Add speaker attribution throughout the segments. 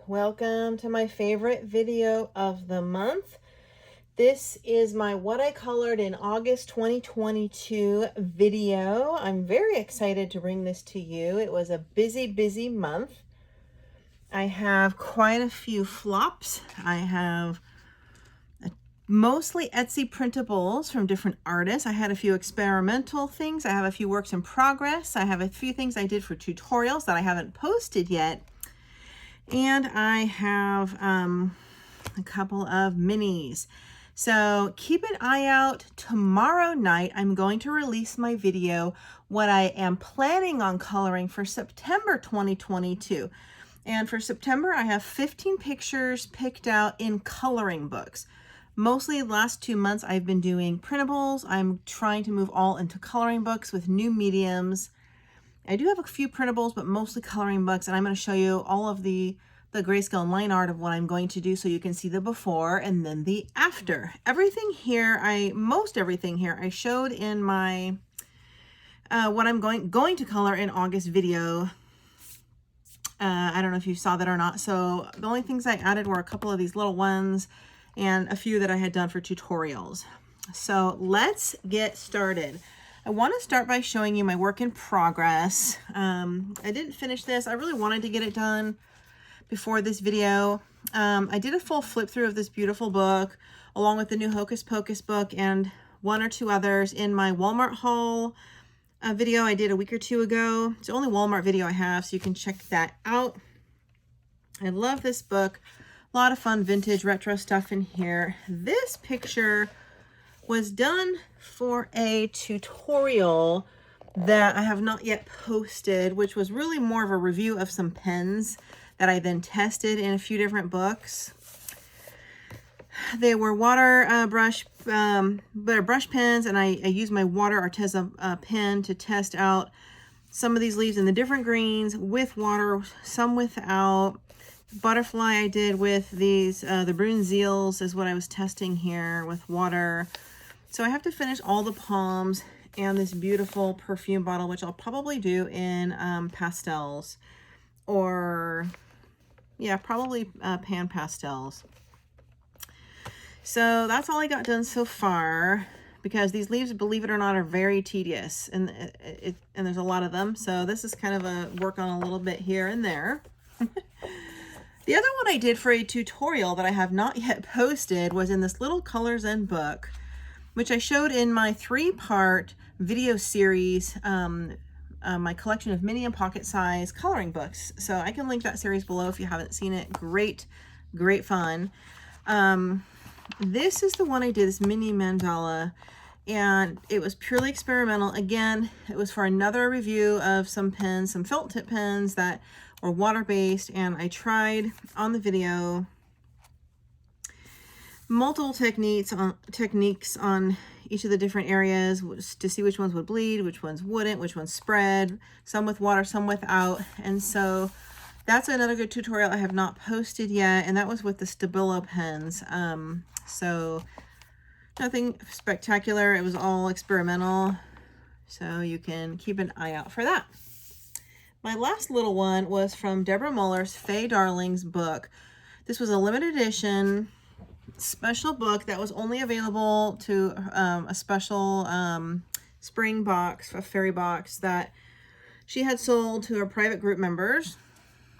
Speaker 1: Welcome to my favorite video of the month. This is my what I colored in August 2022 video. I'm very excited to bring this to you. It was a busy month. I have quite a few flops. I have mostly Etsy printables from different artists. I had a few experimental things. I have a few works in progress. I have a few things I did for tutorials that I haven't posted yet. And I have a couple of minis. So keep an eye out. Tomorrow night, I'm going to release my video, what I am planning on coloring for September 2022. And for September, I have 15 pictures picked out in coloring books. Mostly the last 2 months, I've been doing printables. I'm trying to move all into coloring books with new mediums. I do have a few printables, but mostly coloring books, and I'm going to show you all of the grayscale and line art of what I'm going to do so you can see the before and then the after. Everything here, most everything here, I showed in my what I'm going to color in August video. I don't know if you saw that or not. So the only things I added were a couple of these little ones and a few that I had done for tutorials. So let's get started. I want to start by showing you my work in progress. I didn't finish this. I really wanted to get it done before this video. I did a full flip through of this beautiful book along with the new Hocus Pocus book and one or two others in my Walmart haul video I did a week or two ago. It's the only Walmart video I have, so you can check that out. I love this book. A lot of fun vintage retro stuff in here. This picture was done for a tutorial that I have not yet posted, which was really more of a review of some pens that I then tested in a few different books. They were water brush pens, and I used my water Arteza pen to test out some of these leaves in the different greens with water, some without. Butterfly I did with these, the Brunzels is what I was testing here with water. So I have to finish all the palms and this beautiful perfume bottle, which I'll probably do in pastels, or yeah, probably pan pastels. So that's all I got done so far, because these leaves, believe it or not, are very tedious, and there's a lot of them. So this is kind of a work on a little bit here and there. The other one I did for a tutorial that I have not yet posted was in this little Colors and book, which I showed in my 3-part video series, my collection of mini and pocket size coloring books. So I can link that series below if you haven't seen it. Great fun. This is the one I did, this mini mandala, and it was purely experimental. Again, it was for another review of some pens, some felt tip pens that were water-based, and I tried on the video multiple techniques on each of the different areas to see which ones would bleed, which ones wouldn't, which ones spread, some with water, some without. And so that's another good tutorial I have not posted yet, and that was with the Stabilo pens. So nothing spectacular, it was all experimental, so you can keep an eye out for that. My last little one was from Deborah Muller's Faye Darling's book. This was a limited edition special book that was only available to a special spring box, a fairy box that she had sold to her private group members.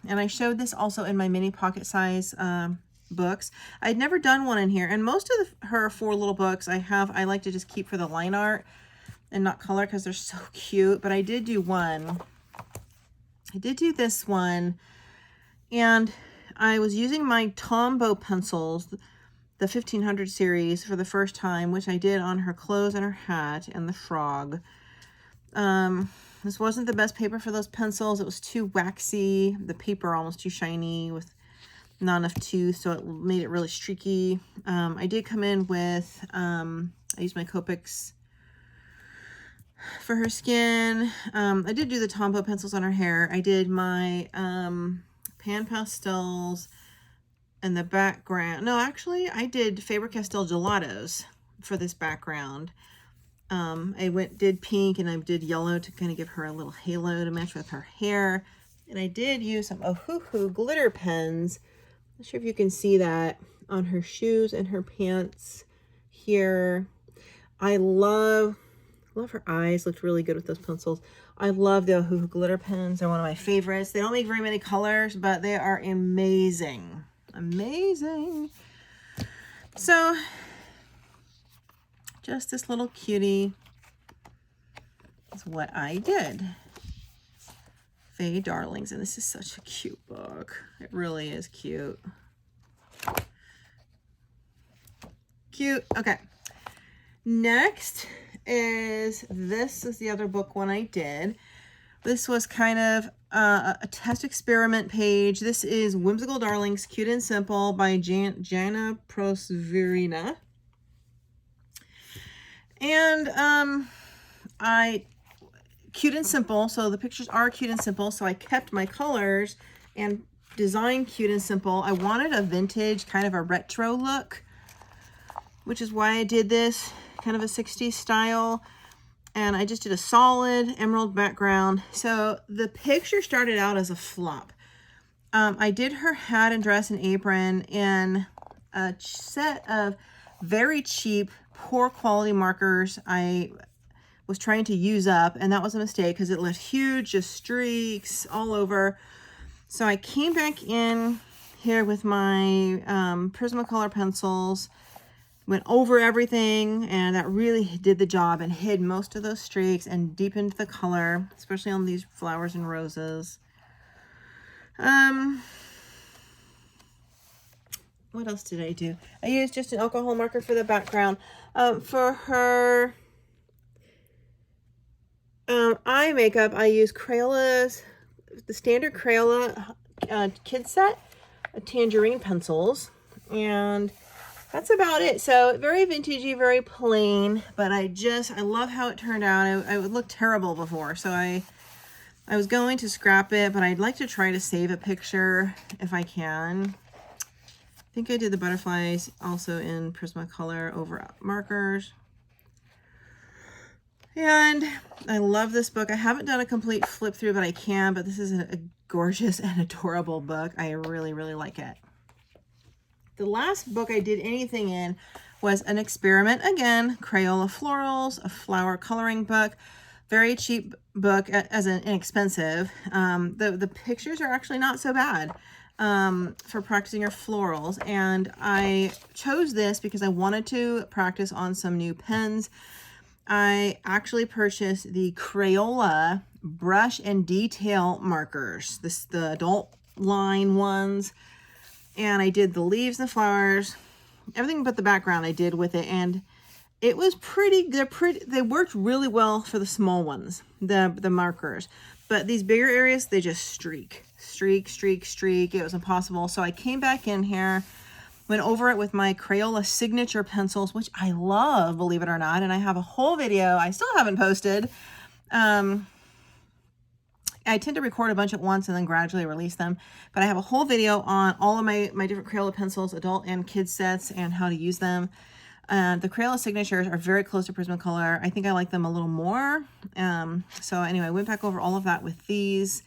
Speaker 1: And I showed this also in my mini pocket size books. I'd never done one in here, and most of her 4 little books I like to just keep for the line art and not color because they're so cute. But I did do one. I did do this one, and I was using my Tombow pencils, the 1500 series, for the first time, which I did on her clothes and her hat and the frog. This wasn't the best paper for those pencils. It was too waxy, the paper almost too shiny with not enough tooth, so it made it really streaky. I did come in with, I used my Copics for her skin. I did do the Tombow pencils on her hair. I did my pan pastels and the background. No, actually, I did Faber-Castell gelatos for this background. I did pink, and I did yellow to kind of give her a little halo to match with her hair. And I did use some Ohuhu glitter pens Not sure if you can see that on her shoes and her pants here. I love her eyes. Looked really good with those pencils. I love the Ohuhu glitter pens. They're one of my favorites. They don't make very many colors, but they are amazing. Amazing. So just this little cutie is what I did. Faye Darlings, and this is such a cute book. It really is cute. Cute. Okay. Next this is the other book one I did. This was kind of a test experiment page. This is Whimsical Darlings, Cute and Simple by Jana Prosvirina. And cute and simple, so the pictures are cute and simple, so I kept my colors and designed cute and simple. I wanted a vintage, kind of a retro look, which is why I did this, kind of a 60s style. And I just did a solid emerald background. So the picture started out as a flop. I did her hat and dress and apron in a set of very cheap, poor quality markers I was trying to use up, and that was a mistake because it left huge just streaks all over. So I came back in here with my Prismacolor pencils, went over everything, and that really did the job and hid most of those streaks and deepened the color, especially on these flowers and roses. What else did I do? I used just an alcohol marker for the background. For her eye makeup, I use Crayola's, the standard Crayola kid set, tangerine pencils, and that's about it. So very vintagey, very plain, but I love how it turned out. It would look terrible before, so I was going to scrap it, but I'd like to try to save a picture if I can. I think I did the butterflies also in Prismacolor over markers. And I love this book. I haven't done a complete flip through, but I can, but this is a gorgeous and adorable book. I really, really like it. The last book I did anything in was an experiment. Again, Crayola Florals, a flower coloring book. Very cheap book, as an inexpensive. The pictures are actually not so bad for practicing your florals. And I chose this because I wanted to practice on some new pens. I actually purchased the Crayola brush and detail markers, the adult line ones, and I did the leaves and the flowers, everything but the background I did with it, and it was pretty. They worked really well for the small ones, the markers, but these bigger areas, they just streak. It was impossible. So I came back in here, went over it with my Crayola signature pencils, which I love, believe it or not. And I have a whole video I still haven't posted. I tend to record a bunch at once and then gradually release them. But I have a whole video on all of my different Crayola pencils, adult and kid sets, and how to use them. The Crayola signatures are very close to Prismacolor. I think I like them a little more. So anyway, I went back over all of that with these.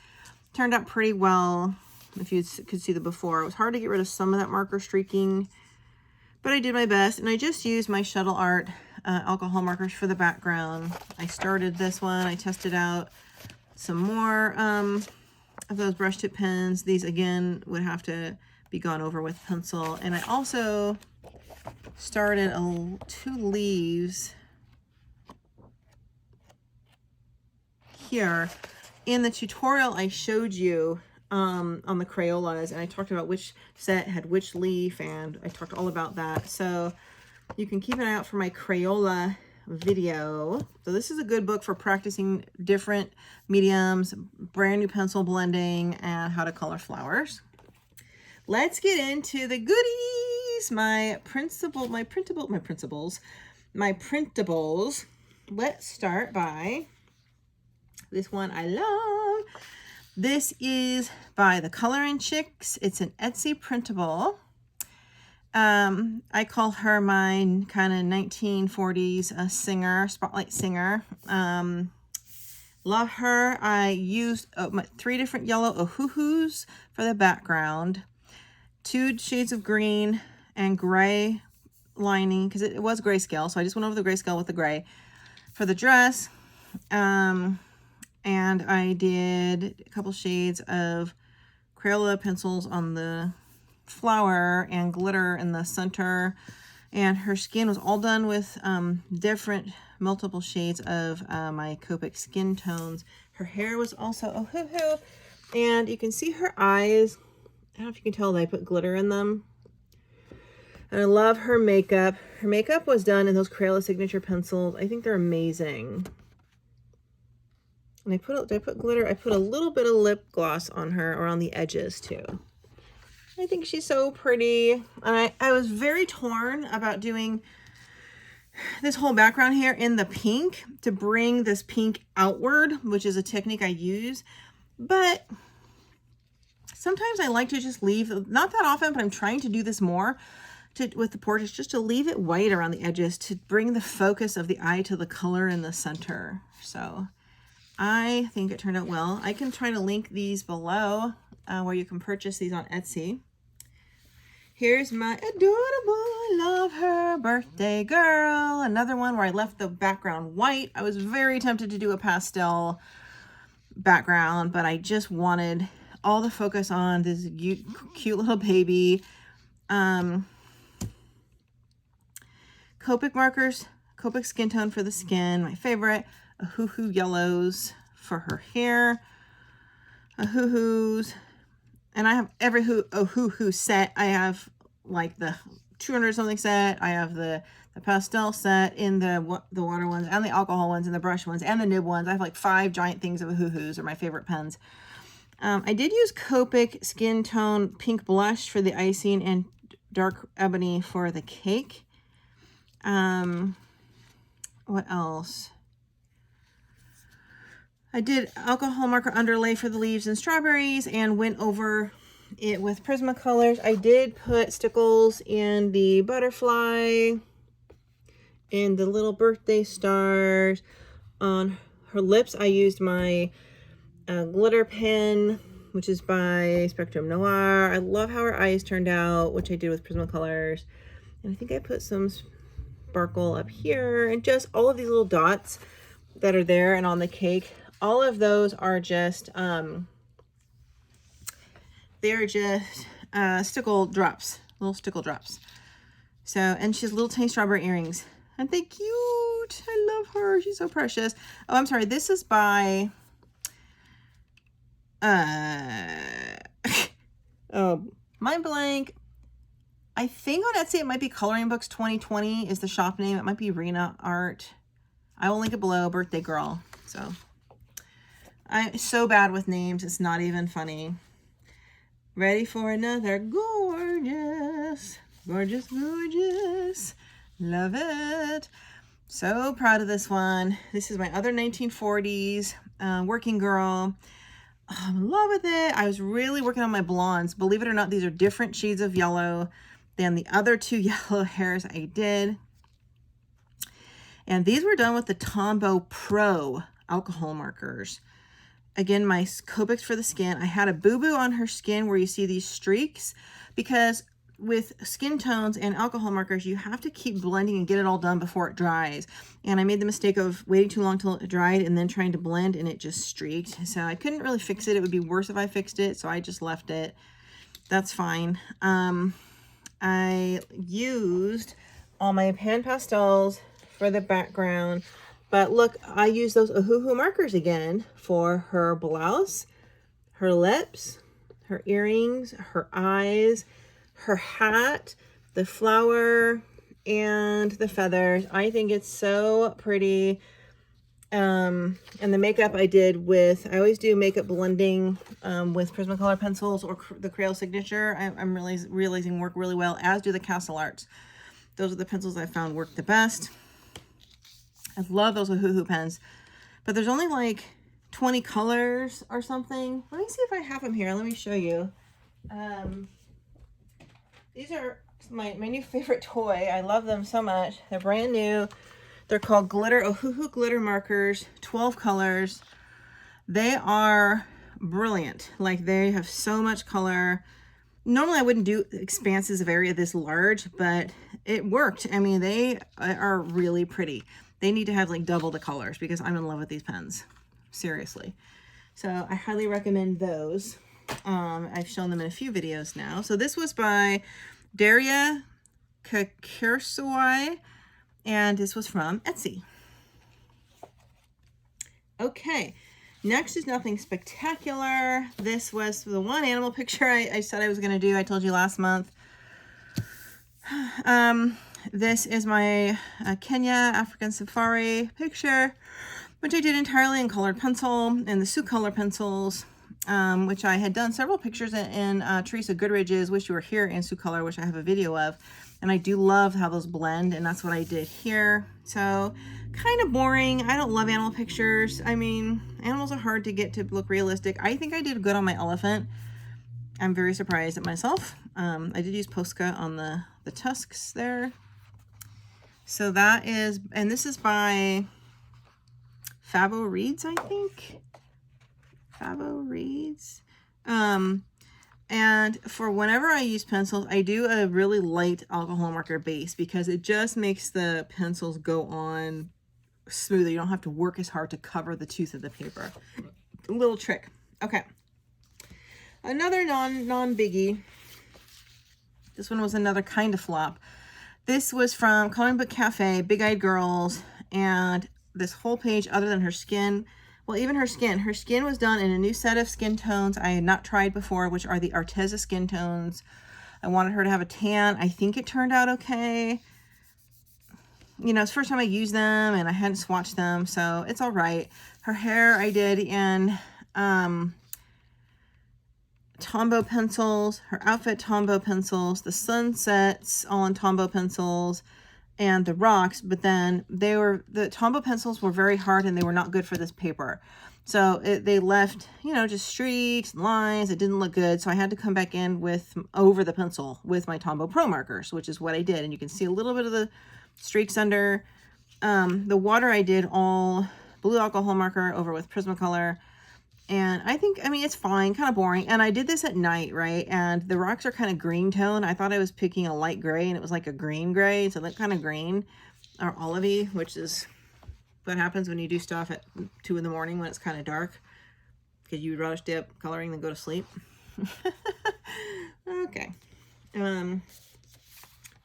Speaker 1: Turned out pretty well. If you could see the before, it was hard to get rid of some of that marker streaking, but I did my best. And I just used my Shuttle Art alcohol markers for the background. I started this one. I tested out some more of those brush tip pens. These again would have to be gone over with pencil. And I also started 2 leaves here. In the tutorial I showed you on the Crayolas, and I talked about which set had which leaf, and I talked all about that. So you can keep an eye out for my Crayola video. So this is a good book for practicing different mediums, brand new pencil blending, and how to color flowers. Let's get into the goodies. My printables. Let's start by this one I love. This is by the Coloring Chicks. It's an Etsy printable. I call her my kind of 1940s singer, spotlight singer. Love her. I used 3 different yellow Ohuhus for the background. 2 shades of green and gray lining, because it was grayscale, so I just went over the grayscale with the gray for the dress. And I did a couple shades of Crayola pencils on the flower and glitter in the center. And her skin was all done with different multiple shades of my Copic skin tones. Her hair was also oh hoo hoo, and you can see her eyes. I don't know if you can tell that I put glitter in them. And I love her makeup. Her makeup was done in those Crayola signature pencils. I think they're amazing. And did I put glitter? I put a little bit of lip gloss on her, or on the edges too. I think she's so pretty. And I was very torn about doing this whole background here in the pink to bring this pink outward, which is a technique I use. But sometimes I like to just leave, not that often, but I'm trying to do this more with the portraits, just to leave it white around the edges to bring the focus of the eye to the color in the center. So I think it turned out well. I can try to link these below where you can purchase these on Etsy. Here's my adorable, love her, birthday girl. Another one where I left the background white. I was very tempted to do a pastel background, but I just wanted all the focus on this cute little baby. Copic markers, Copic skin tone for the skin, my favorite. A hoo-hoo yellows for her hair. A hoo-hoos. And I have every hoo-hoo set. I have like the 200 something set. I have the pastel set in the water ones and the alcohol ones and the brush ones and the nib ones. I have like 5 giant things of hoo-hoos, are my favorite pens. I did use Copic skin tone pink blush for the icing and dark ebony for the cake. What else? I did alcohol marker underlay for the leaves and strawberries and went over it with Prismacolors. I did put stickles in the butterfly and the little birthday stars. On her lips, I used my glitter pen, which is by Spectrum Noir. I love how her eyes turned out, which I did with Prismacolors. And I think I put some sparkle up here, and just all of these little dots that are there and on the cake. All of those are just, they're just stickle drops, little stickle drops. So, and she has little tiny strawberry earrings. Aren't they cute? I love her. She's so precious. Oh, I'm sorry. This is by, oh, mind blank. I think on Etsy it might be Coloring Books 2020 is the shop name. It might be Rena Art. I will link it below. Birthday girl. So I'm so bad with names. It's not even funny. Ready for another gorgeous, gorgeous, gorgeous. Love it. So proud of this one. This is my other 1940s working girl. I'm in love with it. I was really working on my blondes. Believe it or not, these are different shades of yellow than the other 2 yellow hairs I did. And these were done with the Tombow Pro alcohol markers. Again, my Copics for the skin. I had a boo-boo on her skin where you see these streaks, because with skin tones and alcohol markers, you have to keep blending and get it all done before it dries. And I made the mistake of waiting too long till it dried and then trying to blend, and it just streaked. So I couldn't really fix it. It would be worse if I fixed it, so I just left it. That's fine. I used all my pan pastels for the background, but look, I used those Ohuhu markers again for her blouse, her lips, her earrings, her eyes, her hat, the flower, and the feathers. I think it's so pretty. And the makeup I did with, I always do makeup blending with Prismacolor pencils or the Crayola Signature. I'm really realizing work really well, as do the Castle Arts. Those are the pencils I found work the best. I love those Ohuhu pens, but there's only like 20 colors or something. Let me see if I have them here. Let me show you. These are my new favorite toy. I love them so much. They're brand new. They're called Ohuhu glitter markers, 12 colors. They are brilliant. Like, they have so much color. Normally I wouldn't do expanses of area this large, but it worked. I mean, they are really pretty. They need to have like double the colors because I'm in love with these pens. Seriously. So I highly recommend those. I've shown them in a few videos now. So this was by Deborah Muller, and this was from Etsy. Okay, next is nothing spectacular. This was the one animal picture I said I was going to do. I told you last month. This is my Kenya African safari picture, which I did entirely in colored pencil and the Sioux color pencils, which I had done several pictures in Teresa Goodridge's Wish You Were Here in Sioux color, which I have a video of. And I do love how those blend, and that's what I did here. So kind of boring. I don't love animal pictures. I mean, animals are hard to get to look realistic. I think I did good on my elephant. I'm very surprised at myself. I did use Posca on the tusks there. So that is, and this is by Fabo Reeds, I think. Fabo Reeds. And for whenever I use pencils, I do a really light alcohol marker base because it just makes the pencils go on smoother. You don't have to work as hard to cover the tooth of the paper. A little trick. Okay. Another non-biggie. This one was another kind of flop. This was from Coloring Book Cafe, Big Eyed Girls, and this whole page, other than her skin, well, even her skin was done in a new set of skin tones I had not tried before, which are the Arteza skin tones. I wanted her to have a tan. I think it turned out okay. You know, it's the first time I used them, and I hadn't swatched them, so it's all right. Her hair I did in Tombow pencils, her outfit Tombow pencils, the sunsets all in Tombow pencils, and the rocks, but then the Tombow pencils were very hard and they were not good for this paper. So they left, you know, just streaks, lines. It didn't look good. So I had to come back in with over the pencil with my Tombow Pro markers, which is what I did. And you can see a little bit of the streaks under. The water I did all blue alcohol marker over with Prismacolor. And I think, I mean, it's fine, kind of boring. And I did this at night, right? And the rocks are kind of green tone. I thought I was picking a light gray, and it was like a green gray. So that kind of green, or olivey, which is what happens when you do stuff at 2 in the morning when it's kind of dark. Because you would rather stay up coloring than go to sleep. Okay.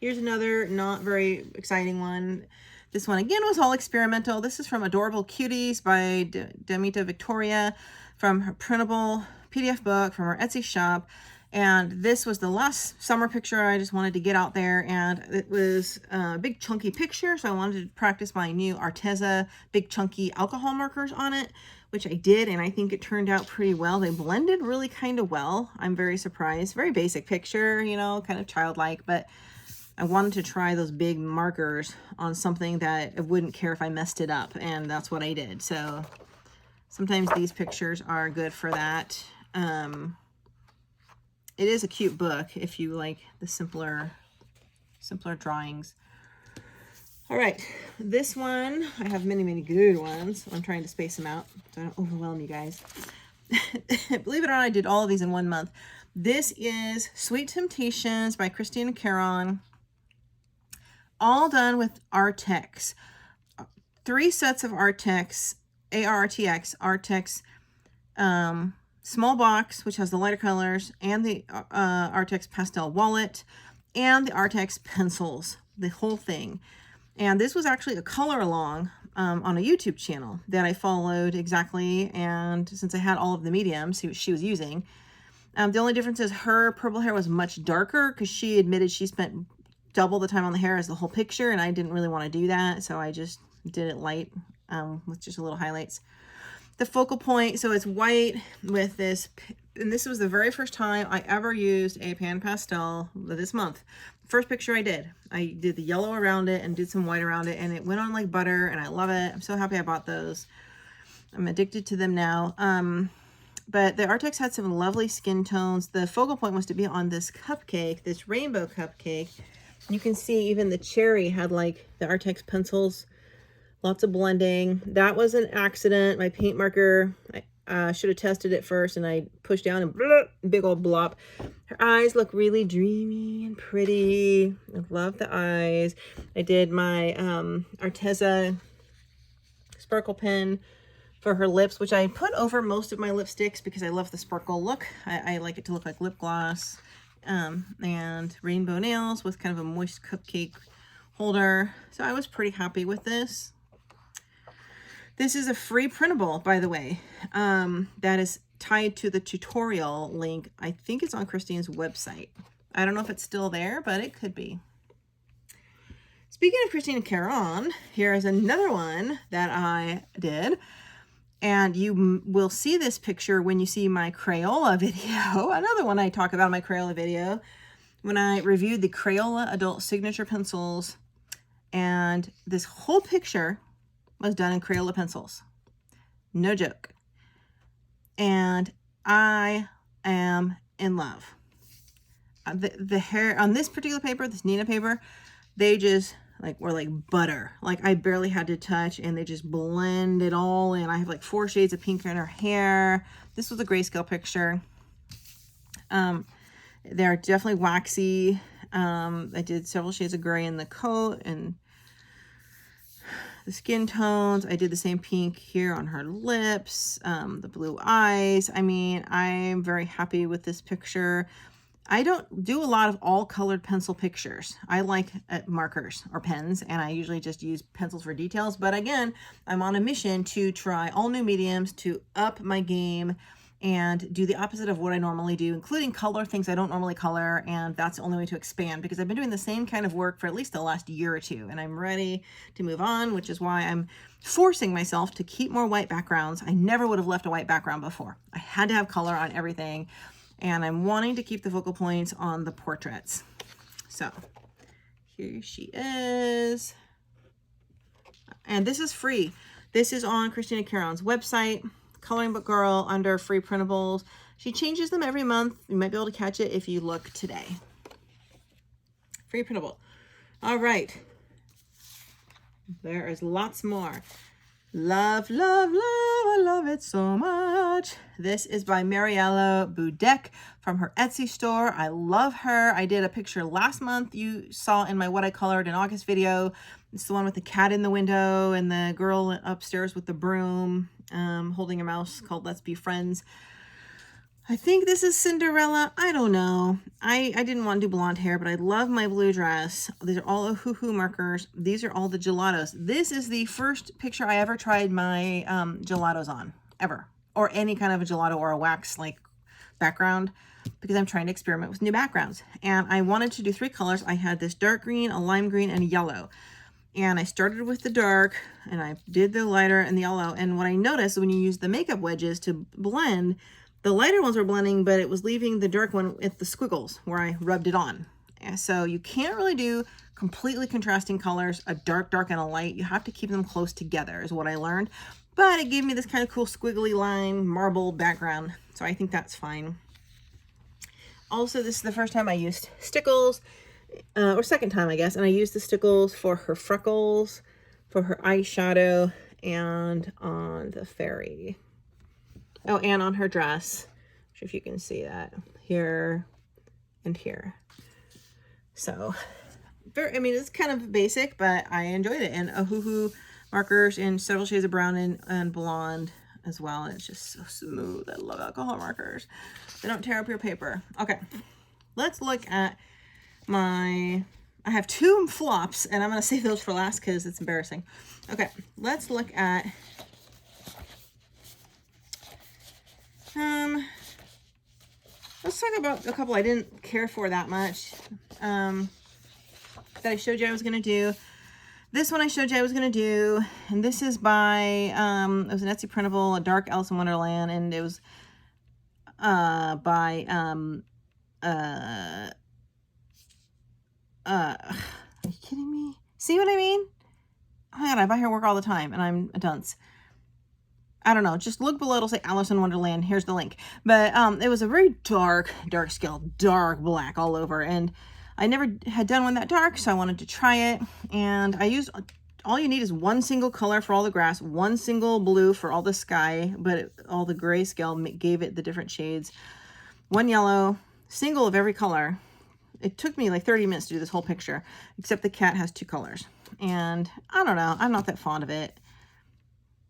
Speaker 1: Here's another not very exciting one. This one, again, was all experimental. This is from Adorable Cuties by Demita Victoria, from her Printable PDF book from her Etsy shop. And this was the last summer picture I just wanted to get out there. And it was a big chunky picture. So I wanted to practice my new Arteza big chunky alcohol markers on it, which I did. And I think it turned out pretty well. They blended really kind of well. I'm very surprised. Very basic picture, you know, kind of childlike, but I wanted to try those big markers on something that I wouldn't care if I messed it up, and that's what I did. So sometimes these pictures are good for that. It is a cute book if you like the simpler drawings. All right, this one, I have many good ones. I'm trying to space them out so I don't overwhelm you guys. Believe it or not, I did all of these in 1 month. This is Sweet Temptations by Christine Karron. All done with Artex. 3 sets of Artex, Artex, small box, which has the lighter colors, and the Artex pastel wallet, and the Artex pencils, the whole thing. And this was actually a color along on a YouTube channel that I followed exactly, and since I had all of the mediums she was using. The only difference is her purple hair was much darker because she admitted she spent double the time on the hair as the whole picture, and I didn't really want to do that, so I just did it light with just a little highlights. The focal point, so it's white with this, and this was the very first time I ever used a pan pastel this month. First picture I did the yellow around it and did some white around it, and it went on like butter, and I love it. I'm so happy I bought those. I'm addicted to them now. But the Artex had some lovely skin tones. The focal point was to be on this cupcake, this rainbow cupcake. You can see even the cherry had like the Artex pencils, lots of blending. That was an accident. My paint marker, should have tested it first, and I pushed down and blah, big old blop. Her eyes look really dreamy and pretty. I love the eyes. I did my Arteza sparkle pen for her lips, which I put over most of my lipsticks because I love the sparkle look. I like it to look like lip gloss. And rainbow nails with kind of a moist cupcake holder. So I was pretty happy with this. This is a free printable, by the way, that is tied to the tutorial link. I think it's on Christine's website. I don't know if it's still there, but it could be. Speaking of Christine and Karron, here is another one that I did. And you will see this picture when you see my Crayola video. Another one I talk about in my Crayola video. When I reviewed the Crayola Adult Signature Pencils. And this whole picture was done in Crayola pencils. No joke. And I am in love. The hair on this particular paper, this Nina paper, they just were like butter. Like I barely had to touch, and they just blend it all in. I have like 4 shades of pink in her hair. This was a grayscale picture. They're definitely waxy. I did several shades of gray in the coat and the skin tones. I did the same pink here on her lips, the blue eyes. I mean, I'm very happy with this picture. I don't do a lot of all colored pencil pictures. I like markers or pens, and I usually just use pencils for details. But again, I'm on a mission to try all new mediums to up my game and do the opposite of what I normally do, including color things I don't normally color. And that's the only way to expand, because I've been doing the same kind of work for at least the last year or two, and I'm ready to move on, which is why I'm forcing myself to keep more white backgrounds. I never would have left a white background before. I had to have color on everything. And I'm wanting to keep the focal points on the portraits. So here she is. And this is free. This is on Christina Karron's website, Coloring Book Girl, under free printables. She changes them every month. You might be able to catch it if you look today. Free printable. All right. There is lots more. Love, love, love. I love it so much. This is by Mariella Budek from her Etsy store. I love her. I did a picture last month you saw in my What I Colored in August video. It's the one with the cat in the window and the girl upstairs with the broom holding a mouse, called Let's Be Friends. I think this is Cinderella. I don't know. I didn't want to do blonde hair, but I love my blue dress. These are all the hoo-hoo markers. These are all the gelatos. This is the first picture I ever tried my gelatos on, ever. Or any kind of a gelato or a wax like background, because I'm trying to experiment with new backgrounds. And I wanted to do 3 colors. I had this dark green, a lime green, and a yellow. And I started with the dark, and I did the lighter and the yellow. And what I noticed when you use the makeup wedges to blend, the lighter ones were blending, but it was leaving the dark one at the squiggles where I rubbed it on. And so you can't really do completely contrasting colors, a dark, dark, and a light. You have to keep them close together is what I learned. But it gave me this kind of cool squiggly line, marble background. So I think that's fine. Also, this is the first time I used stickles, or second time, I guess. And I used the stickles for her freckles, for her eyeshadow, and on the fairy. Oh, and on her dress. I'm sure if you can see that here and here. So, I mean, it's kind of basic, but I enjoyed it. And a hoo-hoo markers in several shades of brown and blonde as well. And it's just so smooth. I love alcohol markers. They don't tear up your paper. Okay, let's look at my... I have 2 flops, and I'm going to save those for last because it's embarrassing. Okay, let's look at... let's talk about a couple I didn't care for that much, that I showed you I was going to do. This one I showed you I was going to do, and this is by, it was an Etsy printable, a dark Alice in Wonderland, and it was, by, are you kidding me? See what I mean? Oh my God, I buy her work all the time, and I'm a dunce. I don't know, just look below, it'll say Alice in Wonderland. Here's the link. But it was a very dark scale, dark black all over. And I never had done one that dark, so I wanted to try it. And I used all you need is one single color for all the grass, one single blue for all the sky, but all the grayscale gave it the different shades. One yellow, single of every color. It took me like 30 minutes to do this whole picture, except the cat has 2 colors. And I don't know, I'm not that fond of it.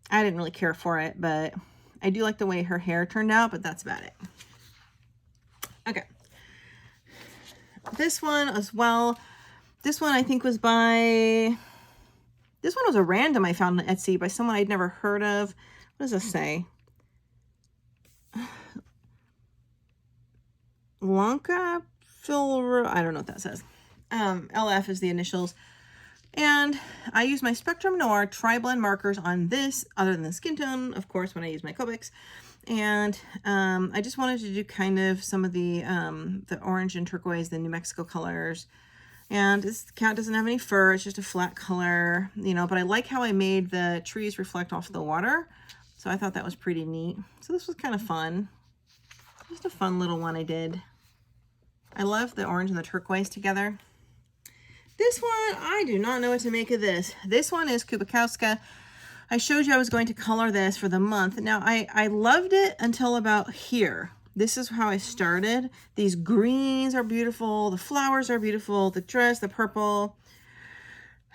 Speaker 1: I didn't really care for it, but I do like the way her hair turned out, but that's about it. Okay. This one as well. This one I think was by, this one was a random I found on Etsy by someone I'd never heard of. What does this say? Lanka Filro, I don't know what that says. LF is the initials. And I use my Spectrum Noir tri-blend markers on this, other than the skin tone, of course, when I use my Copics. And I just wanted to do kind of some of the orange and turquoise, the New Mexico colors. And this cat doesn't have any fur, it's just a flat color, you know, but I like how I made the trees reflect off the water. So I thought that was pretty neat. So this was kind of fun. Just a fun little one I did. I love the orange and the turquoise together. This one, I do not know what to make of this. This one is Kubikowska. I showed you I was going to color this for the month. Now, I loved it until about here. This is how I started. These greens are beautiful. The flowers are beautiful. The dress, the purple.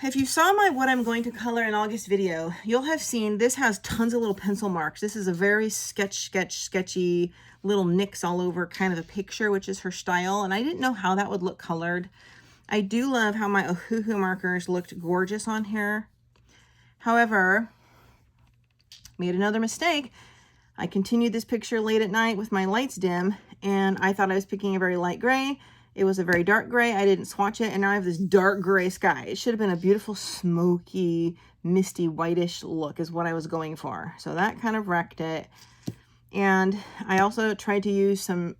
Speaker 1: If you saw my what I'm going to color in August video, you'll have seen this has tons of little pencil marks. This is a very sketchy, little nicks all over kind of a picture, which is her style. And I didn't know how that would look colored. I do love how my Ohuhu markers looked gorgeous on here. However, made another mistake. I continued this picture late at night with my lights dim, and I thought I was picking a very light gray. It was a very dark gray. I didn't swatch it, and now I have this dark gray sky. It should have been a beautiful, smoky, misty, whitish look is what I was going for. So that kind of wrecked it. And I also tried to use some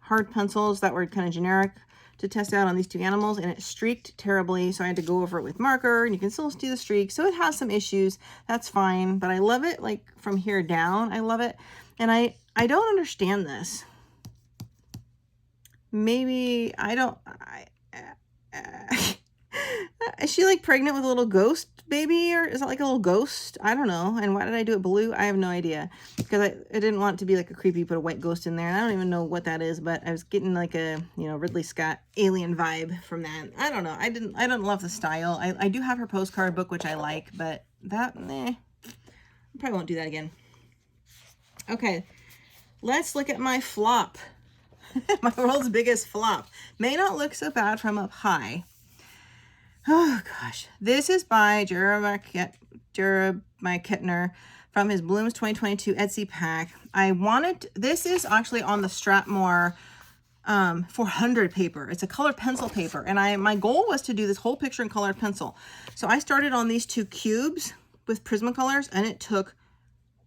Speaker 1: hard pencils that were kind of generic to test out on these 2 animals, and it streaked terribly, so I had to go over it with marker, and you can still see the streak. So it has some issues. That's fine, but I love it, like from here down. I love it. And I don't understand this. Maybe I don't, is she like pregnant with a little ghost baby, or is that like a little ghost? I don't know. And why did I do it blue? I have no idea, because I didn't want it to be like a creepy, put a white ghost in there. And I don't even know what that is, but I was getting like a, you know, Ridley Scott alien vibe from that. I don't know. I don't love the style. I do have her postcard book, which I like, but that, I probably won't do that again. Okay. Let's look at my flop. My world's biggest flop. May not look so bad from up high. Oh gosh, this is by Jeremiah Kettner from his Blooms 2022 Etsy pack. This is actually on the Strathmore 400 paper. It's a colored pencil paper, and my goal was to do this whole picture in colored pencil. So I started on these 2 cubes with Prismacolors, and it took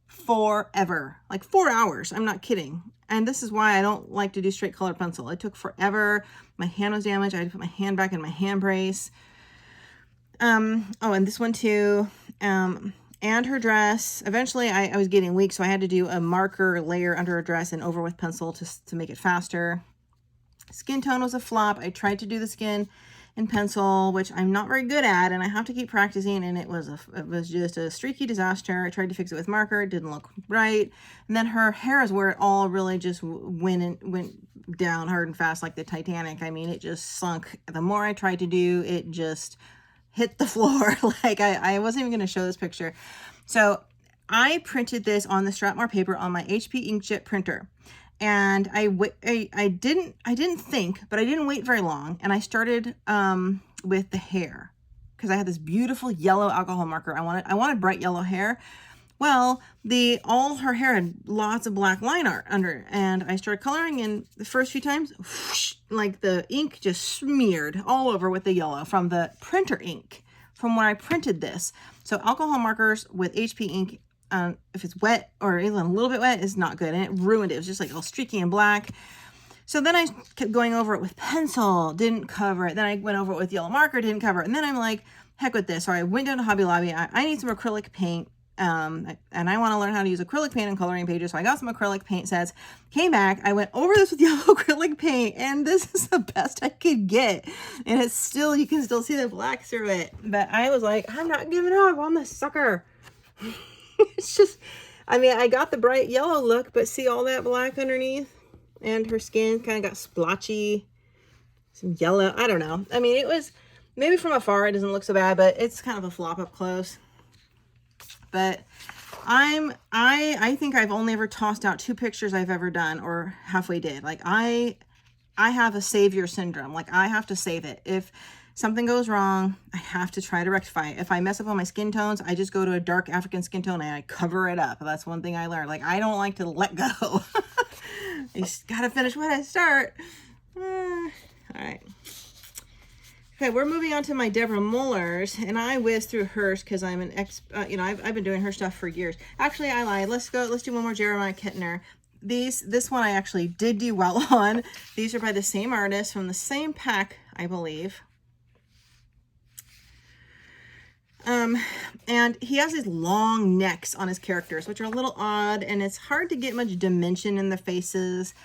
Speaker 1: forever, like 4 hours. I'm not kidding. And this is why I don't like to do straight colored pencil. It took forever. My hand was damaged. I had to put my hand back in my hand brace. Oh, and this one too. And her dress. Eventually I was getting weak, so I had to do a marker layer under her dress and over with pencil to make it faster. Skin tone was a flop. I tried to do the skin in pencil, which I'm not very good at, and I have to keep practicing, and it was just a streaky disaster. I tried to fix it with marker. It didn't look right. And then her hair is where it all really just went down hard and fast like the Titanic. I mean, it just sunk. The more I tried to do, it just hit the floor. Like I wasn't even going to show this picture. So I printed this on the Strathmore paper on my HP inkjet printer. And I didn't think, but I didn't wait very long. And I started with the hair, because I had this beautiful yellow alcohol marker. I wanted bright yellow hair. Well, all her hair had lots of black line art under it. And I started coloring, and the first few times, whoosh, like the ink just smeared all over with the yellow from the printer ink from where I printed this. So alcohol markers with HP ink, if it's wet or even a little bit wet, is not good, and it ruined it. It was just like all streaky and black. So then I kept going over it with pencil, didn't cover it. Then I went over it with yellow marker, didn't cover it. And then I'm like, heck with this. So I went down to Hobby Lobby. I need some acrylic paint. And I want to learn how to use acrylic paint and coloring pages. So I got some acrylic paint sets, came back, I went over this with yellow acrylic paint, and this is the best I could get. And it's still, you can still see the black through it. But I was like, I'm not giving up on this sucker. It's just, I mean, I got the bright yellow look, but see all that black underneath? And her skin kind of got splotchy, some yellow. I don't know. I mean, it was, maybe from afar it doesn't look so bad, but it's kind of a flop up close. But I think I've only ever tossed out 2 pictures I've ever done or halfway did. Like I have a savior syndrome. Like I have to save it. If something goes wrong, I have to try to rectify it. If I mess up on my skin tones, I just go to a dark African skin tone and I cover it up. That's one thing I learned. Like I don't like to let go. I just gotta finish what I start. All right. Okay, we're moving on to my Deborah Muller's, and I whizzed through hers because I'm an you know, I've been doing her stuff for years. Actually, I lied. Let's do one more Jeremiah Kittner. This one I actually did do well on. These are by the same artist from the same pack, I believe. And he has these long necks on his characters, which are a little odd, and it's hard to get much dimension in the faces.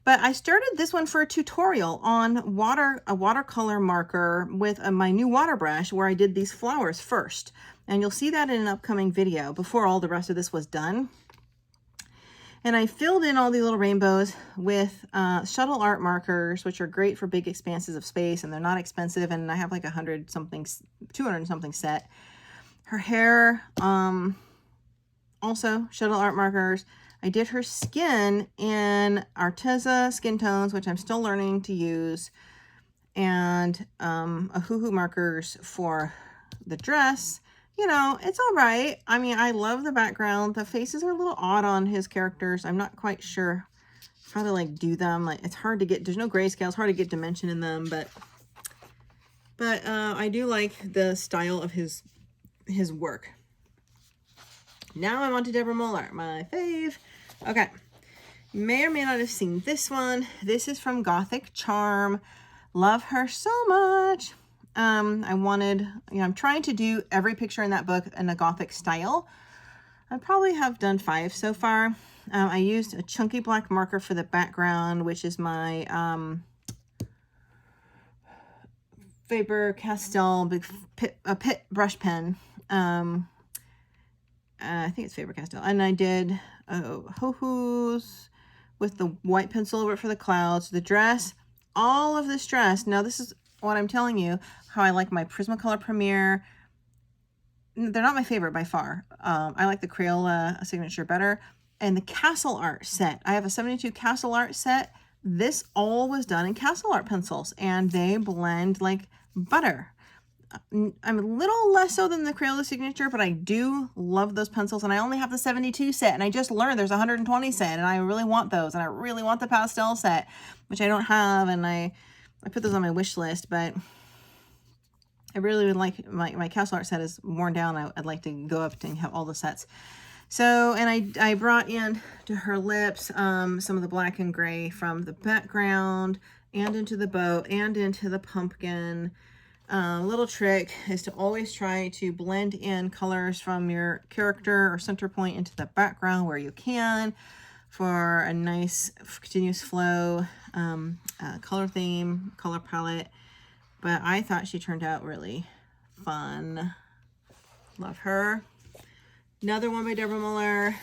Speaker 1: But I started this one for a tutorial on a watercolor marker with my new water brush where I did these flowers first. And you'll see that in an upcoming video before all the rest of this was done. And I filled in all these little rainbows with shuttle art markers, which are great for big expanses of space, and they're not expensive. And I have like 200 something set. Her hair, also shuttle art markers. I did her skin in Arteza skin tones, which I'm still learning to use, and a hoo-hoo markers for the dress. You know, it's all right. I mean, I love the background. The faces are a little odd on his characters. I'm not quite sure how to like do them. Like it's hard to get, there's no grayscale. It's hard to get dimension in them, but I do like the style of his work. Now I'm on to Deborah Muller, my fave. Okay, you may or may not have seen this one. This is from Gothic Charm. Love her so much. I'm trying to do every picture in that book in a Gothic style. I probably have done 5 so far. I used a chunky black marker for the background, which is my Faber-Castell big pit brush pen. I think it's Faber-Castell. And I did hoo-hoos with the white pencil over it for the clouds. The dress, all of this dress. Now this is what I'm telling you, how I like my Prismacolor Premier. They're not my favorite by far. I like the Crayola signature better. And the Castle Art set. I have a 72 Castle Art set. This all was done in Castle Art pencils, and they blend like butter. I'm a little less so than the Crayola signature, but I do love those pencils, and I only have the 72 set, and I just learned there's a 120 set, and I really want those, and I really want the pastel set, which I don't have, and I put those on my wish list, but I really would like, my Castle Art set is worn down. I'd like to go up and have all the sets. So, and I brought in to her lips some of the black and gray from the background, and into the bow, and into the pumpkin. Little trick is to always try to blend in colors from your character or center point into the background where you can for a nice continuous flow, color theme, color palette. But I thought she turned out really fun. Love her. Another one by Deborah Muller,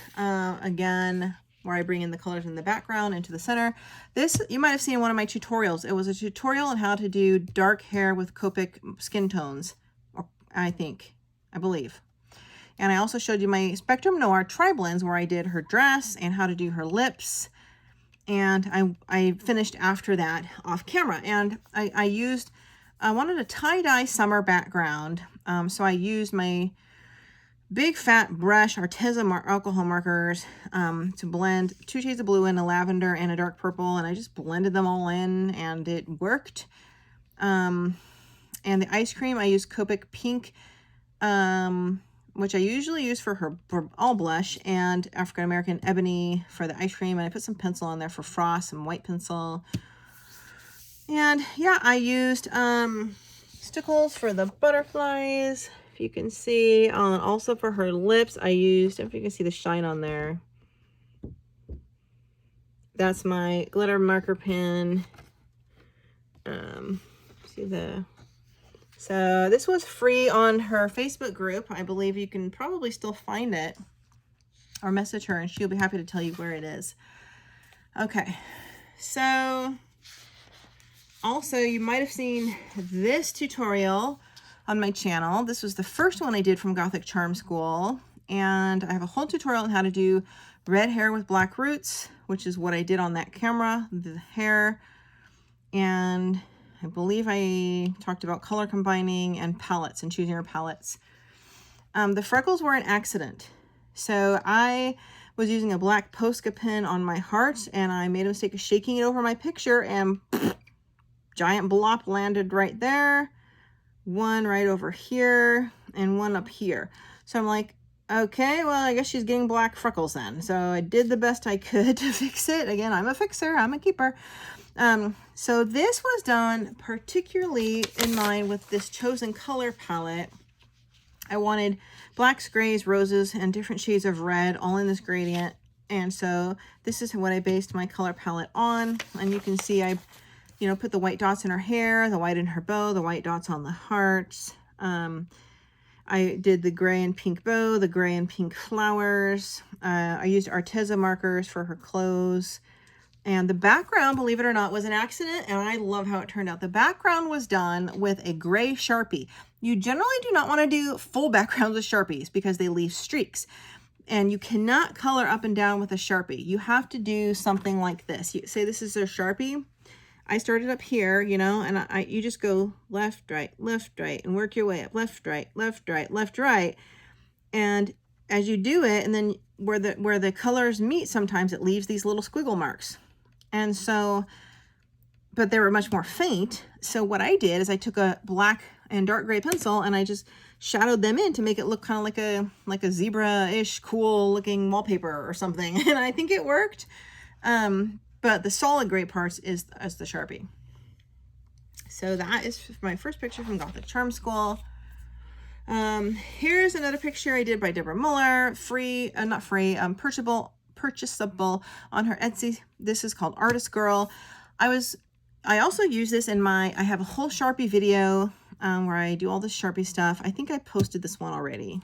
Speaker 1: again, where I bring in the colors in the background into the center. This, you might have seen in one of my tutorials. It was a tutorial on how to do dark hair with Copic skin tones, or I believe. And I also showed you my Spectrum Noir Tri-Blends, where I did her dress and how to do her lips. And I finished after that off camera. And I wanted a tie-dye summer background. So I used my big fat brush Arteza alcohol markers to blend 2 shades of blue and a lavender and a dark purple, and I just blended them all in, and it worked. And the ice cream, I used Copic Pink, which I usually use for all blush, and African American Ebony for the ice cream, and I put some pencil on there for frost, some white pencil. And yeah, I used stickles for the butterflies. if you can see, also for her lips, I used, if you can see the shine on there. That's my glitter marker pen. So this was free on her Facebook group. I believe you can probably still find it, or message her and she'll be happy to tell you where it is. Okay, so also you might have seen this tutorial on my channel. This was the first one I did from Gothic Charm School, and I have a whole tutorial on how to do red hair with black roots, which is what I did on that camera, the hair. And I believe I talked about color combining and palettes and choosing your palettes. The freckles were an accident. So I was using a black Posca pen on my heart, and I made a mistake of shaking it over my picture, and giant blop landed right there. One right over here and one up here. So I'm like, okay, well, I guess she's getting black freckles then. So I did the best I could to fix it. Again, I'm a fixer, I'm a keeper. So this was done particularly in mind with this chosen color palette. I wanted blacks, grays, roses, and different shades of red all in this gradient. And so this is what I based my color palette on. And you can see I put the white dots in her hair, the white in her bow, the white dots on the hearts. I did the gray and pink bow, the gray and pink flowers. I used Arteza markers for her clothes. And the background, believe it or not, was an accident, and I love how it turned out. The background was done with a gray Sharpie. You generally do not want to do full backgrounds with Sharpies because they leave streaks. And you cannot color up and down with a Sharpie. You have to do something like this. You say this is a Sharpie. I started up here, and you just go left, right, and work your way up. Left, right, left, right, left, right. And as you do it, and then where the colors meet, sometimes it leaves these little squiggle marks. And so, but they were much more faint. So what I did is I took a black and dark gray pencil and I just shadowed them in to make it look kind of like a zebra-ish cool looking wallpaper or something. And I think it worked. But the solid gray parts is the Sharpie. So that is my first picture from Gothic Charm School. Here's another picture I did by Deborah Muller, purchasable on her Etsy. This is called Artist Girl. I also use this in I have a whole Sharpie video where I do all this Sharpie stuff. I think I posted this one already,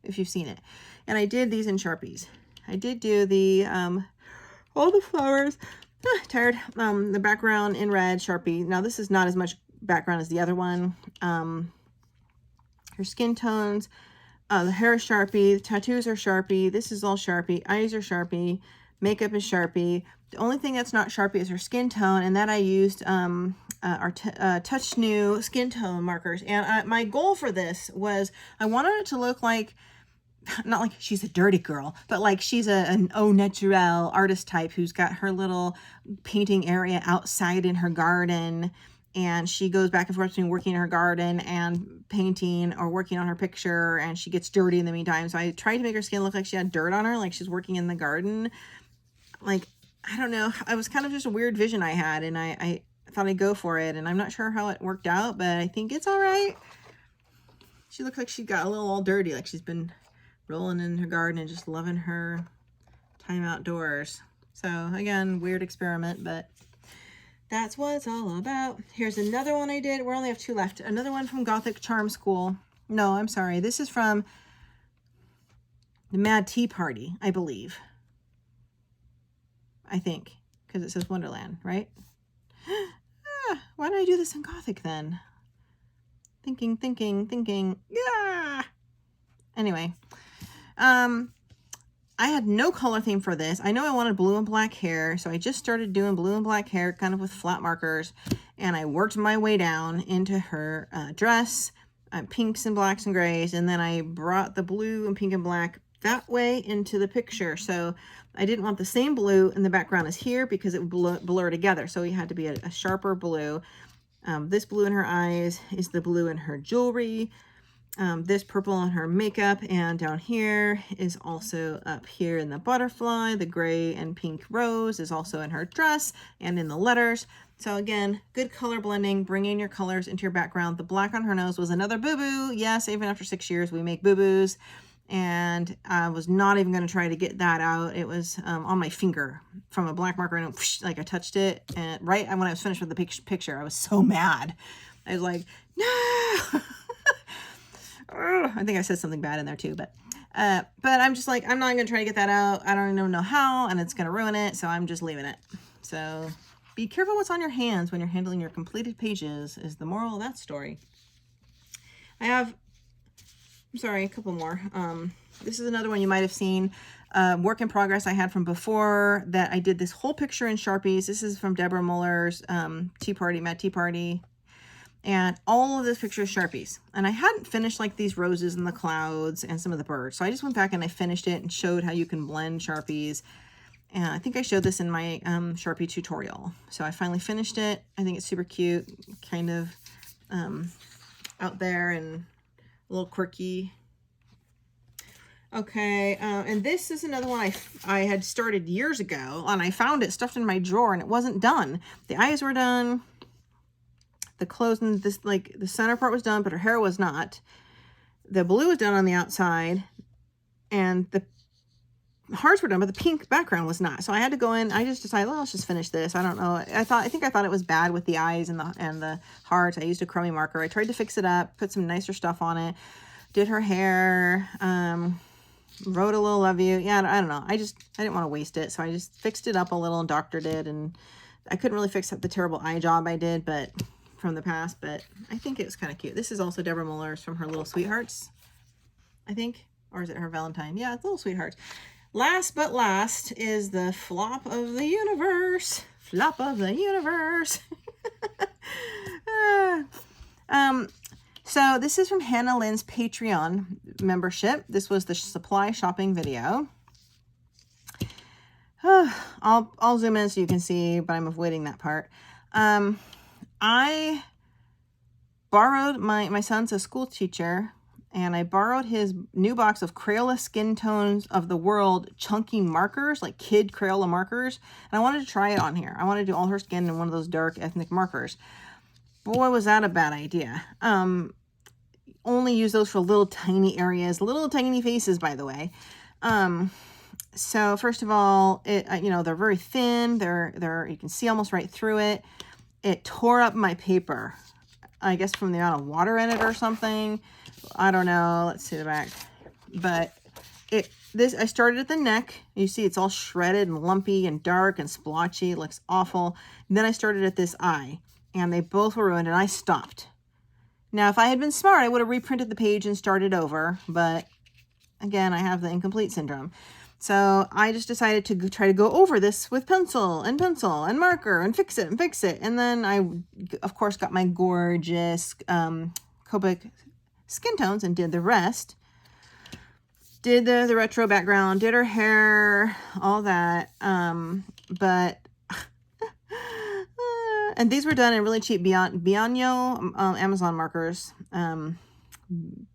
Speaker 1: if you've seen it. And I did these in Sharpies. I did do the all the flowers, tired, the background in red Sharpie. Now this is not as much background as the other one. Her skin tones, the hair is Sharpie, the tattoos are Sharpie, this is all Sharpie, eyes are Sharpie, makeup is Sharpie. The only thing that's not Sharpie is her skin tone, and that I used our Touch New skin tone markers. And my goal for this was I wanted it to look like, not like she's a dirty girl, but like she's an au naturel artist type who's got her little painting area outside in her garden, and she goes back and forth between working in her garden and painting or working on her picture, and she gets dirty in the meantime. So I tried to make her skin look like she had dirt on her, like she's working in the garden. Like, I don't know, it was kind of just a weird vision I had, and I thought I'd go for it, and I'm not sure how it worked out, but I think it's all right. She looks like she got a little all dirty, like she's been rolling in her garden and just loving her time outdoors. So again, weird experiment, but that's what it's all about. Here's another one I did. We only have two left. Another one from Gothic Charm School. No, I'm sorry. This is from the Mad Tea Party, I believe. I think, because it says Wonderland, right? Why did I do this in Gothic then? Thinking. Yeah. Anyway. I had no color theme for this. I know I wanted blue and black hair, so I just started doing blue and black hair kind of with flat markers, and I worked my way down into her dress, pinks and blacks and grays, and then I brought the blue and pink and black that way into the picture. So I didn't want the same blue in the background as here because it would blur together, so it had to be a sharper blue. This blue in her eyes is the blue in her jewelry. this purple on her makeup, and down here is also up here in the butterfly. The gray and pink rose is also in her dress and in the letters. So again, good color blending, bringing your colors into your background. The black on her nose was another boo-boo. Yes, even after 6 years, we make boo-boos. And I was not even going to try to get that out. It was on my finger from a black marker, and it, whoosh, like I touched it, and right when I was finished with the picture, I was so mad. I was like, no! I think I said something bad in there too, but I'm just like, I'm not going to try to get that out. I don't even know how, and it's going to ruin it, so I'm just leaving it. So be careful what's on your hands when you're handling your completed pages is the moral of that story. I have, I'm sorry, a couple more. This is another one you might have seen, work in progress I had from before that I did this whole picture in Sharpies. This is from Deborah Muller's Tea Party, Matte Tea Party. And all of this picture is Sharpies. And I hadn't finished like these roses and the clouds and some of the birds. So I just went back and I finished it and showed how you can blend Sharpies. And I think I showed this in my Sharpie tutorial. So I finally finished it. I think it's super cute, kind of out there and a little quirky. Okay, and this is another one I had started years ago, and I found it stuffed in my drawer and it wasn't done. The eyes were done. The clothes and this, like the center part was done, but her hair was not. The blue was done on the outside, and the hearts were done, but the pink background was not. So I had to go in. I just decided, well, let's just finish this. I don't know. I think I thought it was bad with the eyes and the hearts. I used a crummy marker. I tried to fix it up, put some nicer stuff on it. Did her hair. Wrote a little love you. Yeah, I don't know. I didn't want to waste it, so I just fixed it up a little and doctored it. And I couldn't really fix up the terrible eye job I did, but from the past, but I think it was kind of cute. This is also Deborah Muller's from her Little Sweethearts, I think, or is it her Valentine? Yeah, it's Little Sweethearts. Last but last is the flop of the universe. Flop of the universe. So this is from Hannah Lynn's Patreon membership. This was the supply shopping video. I'll zoom in so you can see, but I'm avoiding that part. I borrowed my son's a school teacher, and I borrowed his new box of Crayola Skin Tones of the World chunky markers, like kid Crayola markers. And I wanted to try it on here. I wanted to do all her skin in one of those dark ethnic markers. Boy, was that a bad idea. Only use those for little tiny areas, little tiny faces, by the way. So first of all, you know, they're very thin. You can see almost right through it. It tore up my paper, I guess from the amount of water in it or something. I don't know. Let's see the back. But I started at the neck. You see it's all shredded and lumpy and dark and splotchy. It looks awful. And then I started at this eye, and they both were ruined, and I stopped. Now, if I had been smart, I would have reprinted the page and started over. But again, I have the incomplete syndrome. So I just decided to try to go over this with pencil and marker and fix it. And then I, of course, got my gorgeous Copic skin tones and did the rest. Did the retro background, did her hair, all that. But, and these were done in really cheap Bianyo Amazon markers.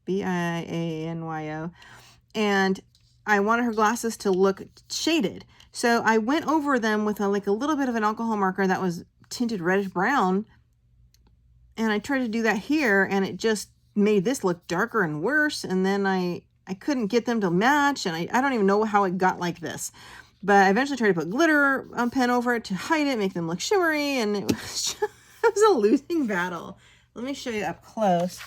Speaker 1: Bianyo. And I wanted her glasses to look shaded. So I went over them with a little bit of an alcohol marker that was tinted reddish brown. And I tried to do that here, and it just made this look darker and worse. And then I couldn't get them to match, and I don't even know how it got like this. But I eventually tried to put glitter pen over it to hide it, make them look shimmery, and it was just, it was a losing battle. Let me show you up close.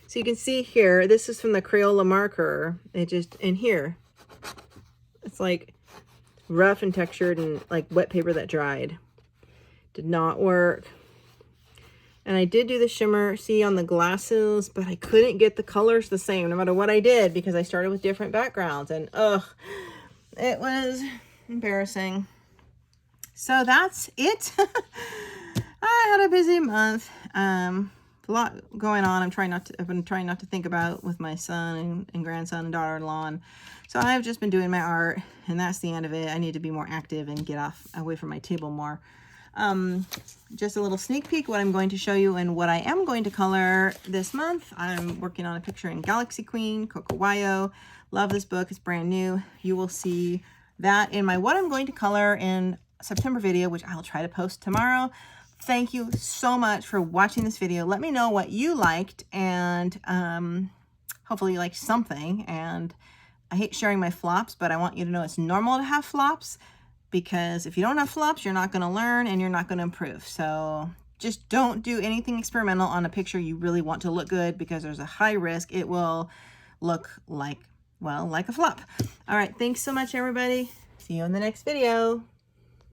Speaker 1: So you can see here, this is from the Crayola marker. It just, in here, it's like rough and textured and like wet paper that dried. Did not work. And I did do the shimmer, see, on the glasses, but I couldn't get the colors the same no matter what I did because I started with different backgrounds, and it was embarrassing. So that's it. I had a busy month. A lot going on. I've been trying not to think about with my son and grandson and daughter-in-law. And so I've just been doing my art, and that's the end of it. I need to be more active and get away from my table more. Just a little sneak peek what I'm going to show you and what I am going to color this month. I'm working on a picture in Galaxy Queen, Cocowayo. Love this book. It's brand new. You will see that in my what I'm going to color in September video, which I'll try to post tomorrow. Thank you so much for watching this video. Let me know what you liked, and hopefully you liked something. And I hate sharing my flops, but I want you to know it's normal to have flops, because if you don't have flops, you're not going to learn and you're not going to improve. So just don't do anything experimental on a picture you really want to look good, because there's a high risk it will look like, well, like a flop. All right, thanks so much, everybody. See you in the next video.